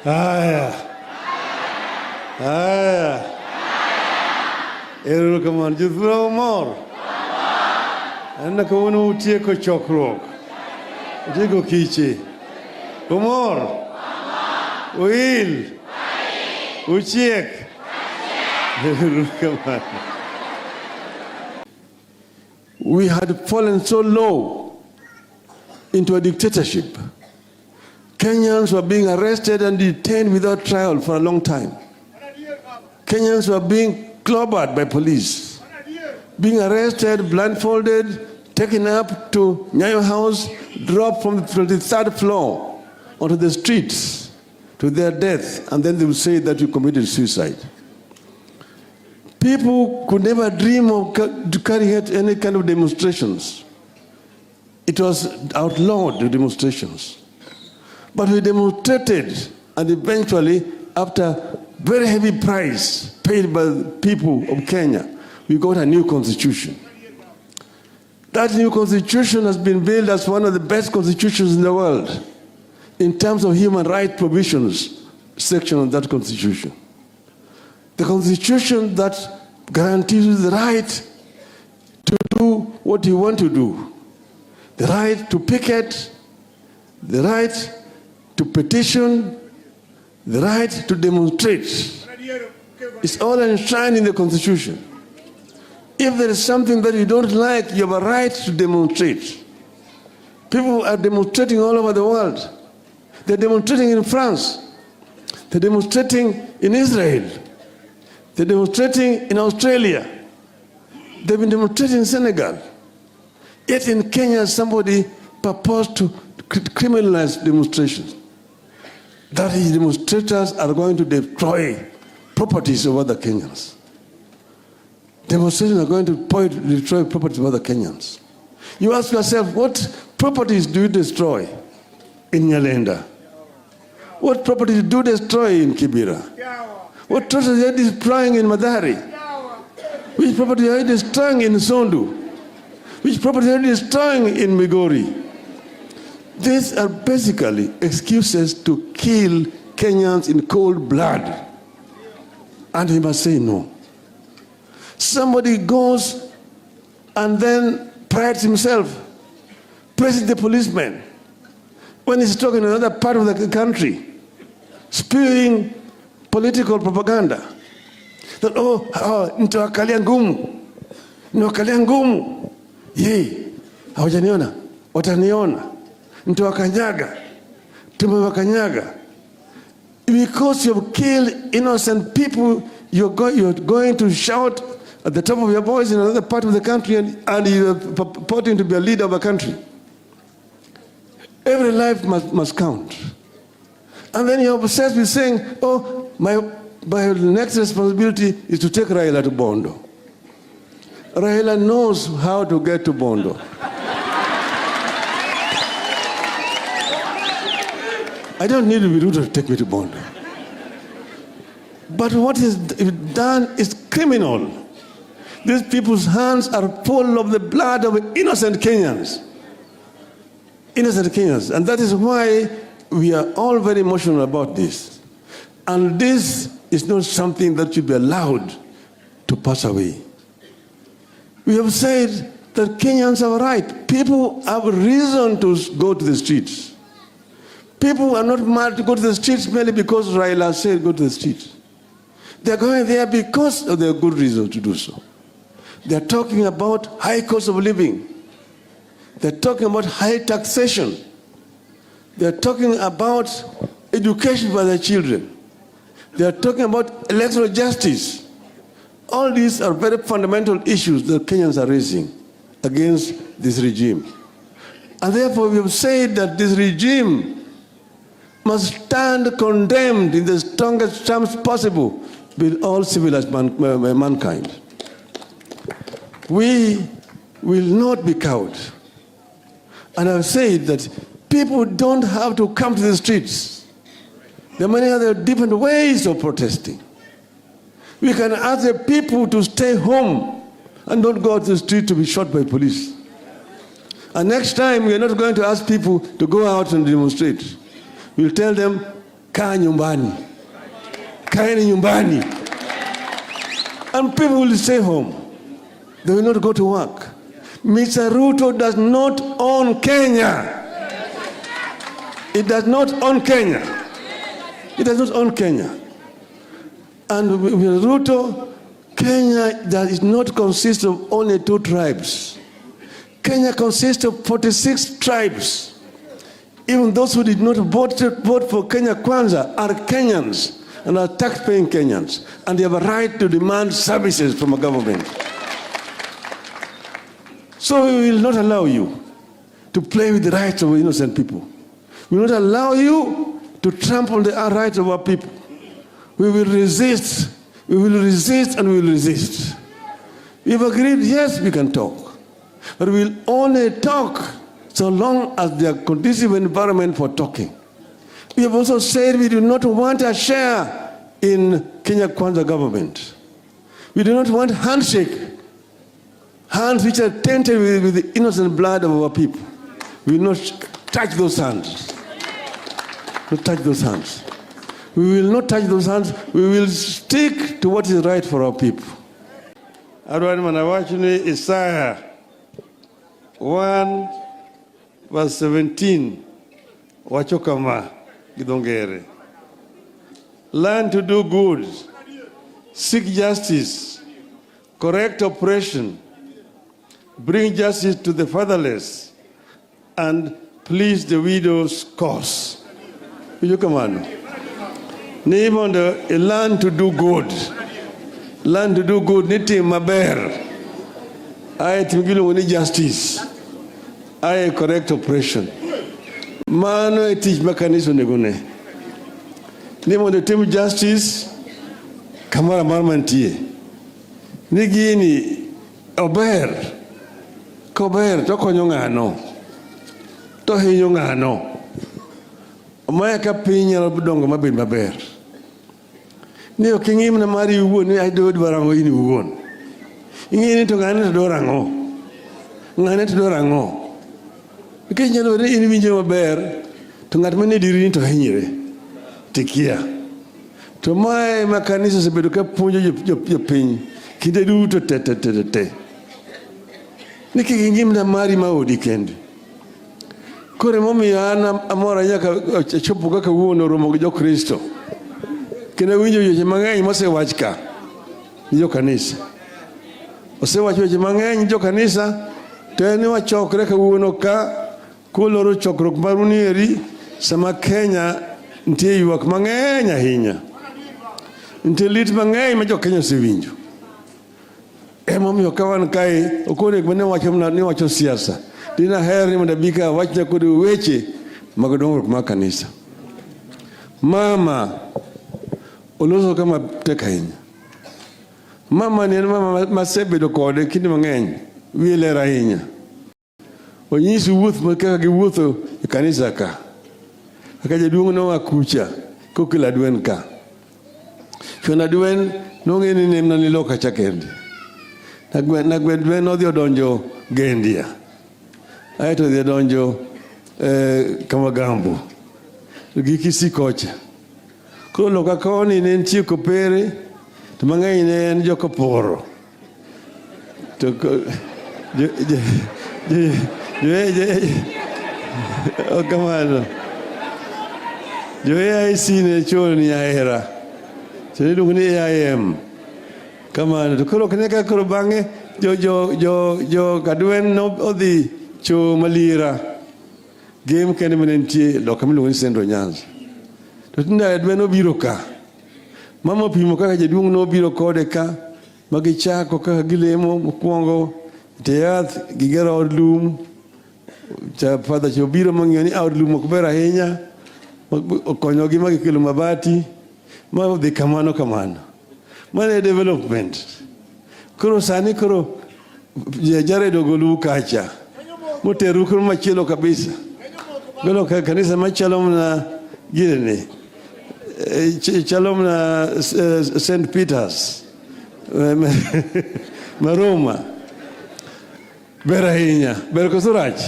Haya. Erokamano. Jodhura mor. Anna kawuono utieko chokruok. Utieko kiche. Umor. Uil. Uchiek. Erokamano. We had fallen so low into a dictatorship. Kenyans were being arrested and detained without trial for a long time. Kenyans were being clobbered by police, being arrested, blindfolded, taken up to Nyayo House, dropped from the 23rd floor onto the streets to their death, and then they would say that you committed suicide. People could never dream of carrying out any kind of demonstrations. It was outlawed, the demonstrations. But we demonstrated, and eventually, after very heavy price paid by the people of Kenya, we got a new constitution. That new constitution has been billed as one of the best constitutions in the world in terms of human rights provisions section of that constitution. The constitution that guarantees you the right to do what you want to do, the right to picket, the right to petition, the right to demonstrate. It's all enshrined in the Constitution. If there is something that you don't like, you have a right to demonstrate. People are demonstrating all over the world. They're demonstrating in France. They're demonstrating in Israel. They're demonstrating in Australia. They've been demonstrating in Senegal. Yet in Kenya, somebody proposed to criminalize demonstrations. That is, demonstrators are going to destroy properties of other Kenyans. Demonstrations are going to destroy properties of other Kenyans. You ask yourself, what properties do you destroy in Nyalenda? What properties do you destroy in Kibera? What properties are you destroying in Madari? Which properties are you destroying in Sondu? Which properties are you destroying in Migori? These are basically excuses to kill Kenyans in cold blood. And he must say no. Somebody goes and then prides himself, praises the policeman when he's talking in another part of the country, spewing political propaganda. That, nitawakalia ngumu. Yee, hawajaniona, wataniona. Nitawakanyaga, tumewakanyaga. Because you've killed innocent people, you're going to shout at the top of your voice in another part of the country and you're purporting to be a leader of a country. Every life must count. And then you're obsessed with saying, my next responsibility is to take Raila to Bondo. Raila knows how to get to Bondo. I don't need to be Ruto to take me to Bondo. But what is done is criminal. These people's hands are full of the blood of innocent Kenyans. Innocent Kenyans. And that is why we are all very emotional about this. And this is not something that should be allowed to pass away. We have said that Kenyans have a right. People have reason to go to the streets. People are not mad to go to the streets merely because Raila said go to the streets. They're going there because of their good reason to do so. They're talking about high cost of living. They're talking about high taxation. They're talking about education for their children. They're talking about electoral justice. All these are very fundamental issues that Kenyans are raising against this regime. And therefore we have said that this regime must stand condemned in the strongest terms possible with all civilized mankind. We will not be cowed. And I've said that people don't have to come to the streets. There are many other different ways of protesting. We can ask the people to stay home and don't go out to the street to be shot by police. And next time, we are not going to ask people to go out and demonstrate. We'll tell them, kaa nyumbani, kaeni nyumbani. And people will stay home. They will not go to work. Mr. Ruto does not own Kenya. It does not own Kenya. It does not own Kenya. And with Ruto, Kenya does not consist of only 2 tribes. Kenya consists of 46 tribes. Even those who did not vote for Kenya Kwanza are Kenyans and are tax-paying Kenyans. And they have a right to demand services from a government. So we will not allow you to play with the rights of innocent people. We will not allow you to trample the rights of our people. We will resist. We will resist and we will resist. We have agreed, yes, we can talk. But we will only talk so long as there are conducive environment for talking. We have also said we do not want a share in Kenya Kwanza government. We do not want handshake, hands which are tainted with the innocent blood of our people. We will not touch those hands. Not touch those hands. We will not touch those hands. We will stick to what is right for our people. Adwani manawachuni Isaiah 1 verse 17. Wachokama gidongere. Learn to do good. Seek justice. Correct oppression. Bring justice to the fatherless. And please the widow's cause. You come on. Learn to do good. Learn to do good. Niti maber. I timgilu wani justice. I correct oppression. Mano I teach mechanism negune. Nimo the team justice. Kamara marmantie. Nigini ober. Kober to konyongano. To hinyongano. Maya ka pinya dongo mabed maber. Ni okingim na mari wuon ni aydo dwarango ini wuon. Ingini to ngane to dwarango. Ngane to dwarango. Kenya no ni ini winjo maber to ngat mane diri to hinyire. Tikia. To mai makanisa sebedo ka puonjo jo piny kinde duto te. Niki ngim na mari maodi kende. Kore momi ana amora nyaka chopo kaka wuono romo gi Kristo. Kendo winjo weche mang'eny mosewachka jo kanisa. Osewacho weche mang'eny jo kanisa to en wachokre ka wuono ka kuloro chokruok maruni eri sama Kenya nitie ywak mang'eny ahinya. Nitie lit mang'eny ma jo Kenya osewinjo. Emomiyo kawan kae okone mane wacho siasa. Dina heri mandabika wachna kodi weche magodongruok ma kanisa. Mama oloso kama teka hinya. Mama ni mama masebedo kode kinde mang'eny wiele rahinya. Onyisi wuoth makaka gi wuotho e kanisa ka. Aka jaduong' no akucha kokila dwen ka. Chona dwen nong'eni nemna ni loka chakende. Nagwen dwen odhi odonjo Gendia. Aito dhi donjo Kamagambo gi Kisikocha. Koro loka koni ne nitie Kopere to mang'eny ne en jo Koporo. To kamano jo AIC ne chon ni ahera. To iluongo ni AIM. Kamano to koro kene ka koro bang'e jo kadwen no odhi cho malira game kende menentie loka miluongo ni Sendo Nyanza. To tinda dwe no biro ka. Mama pimo kaka jaduong' no biro kode ka magichako kaka gilemo mokwongo te yath gigero od lum. Cha father cho biro mang'eyo ni od lum ok ber ahinya. Okonyogi magikelo mabati. Ma odhi kamano. Mane development. Koro sani koro Jared ogolu kacha. Moteru kuro machielo kabisa. Golo kanisa machalom na gine. Chalom na St. Peter's. Maroma. Bera hinya. Ber kosurach.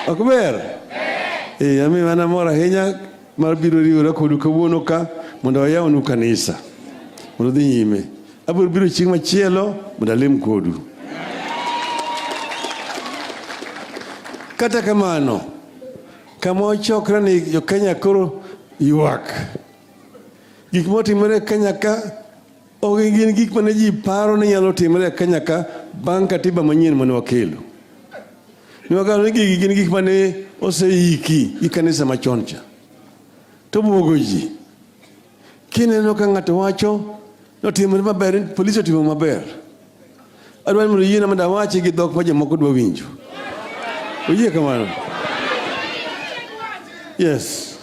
Ok ber. Ami mana mora hinya mar biro riwora kodu kawuono ka mondo wayawnu kanisa mondo dhi nyime. Abiro biro chieng' machielo mondo alim kodu. Kata kamano, kama ochokra ni jo Kenya koro ywak. Gik motimore Kenya ka ok gin gik mane ji paro ni nyalo timore Kenya ka bang' katiba manyien mane wakelo. Niwagalo ni gin gik mane oseiki gi kanisa machon cha. To buogo ji. Kineno ka ng'ato wacho notimore maber, polisi otimo maber. Adwani mondo yiena mondo awachi gi dhok ma jomoko dwa winjo. Oyie kamano? Yes.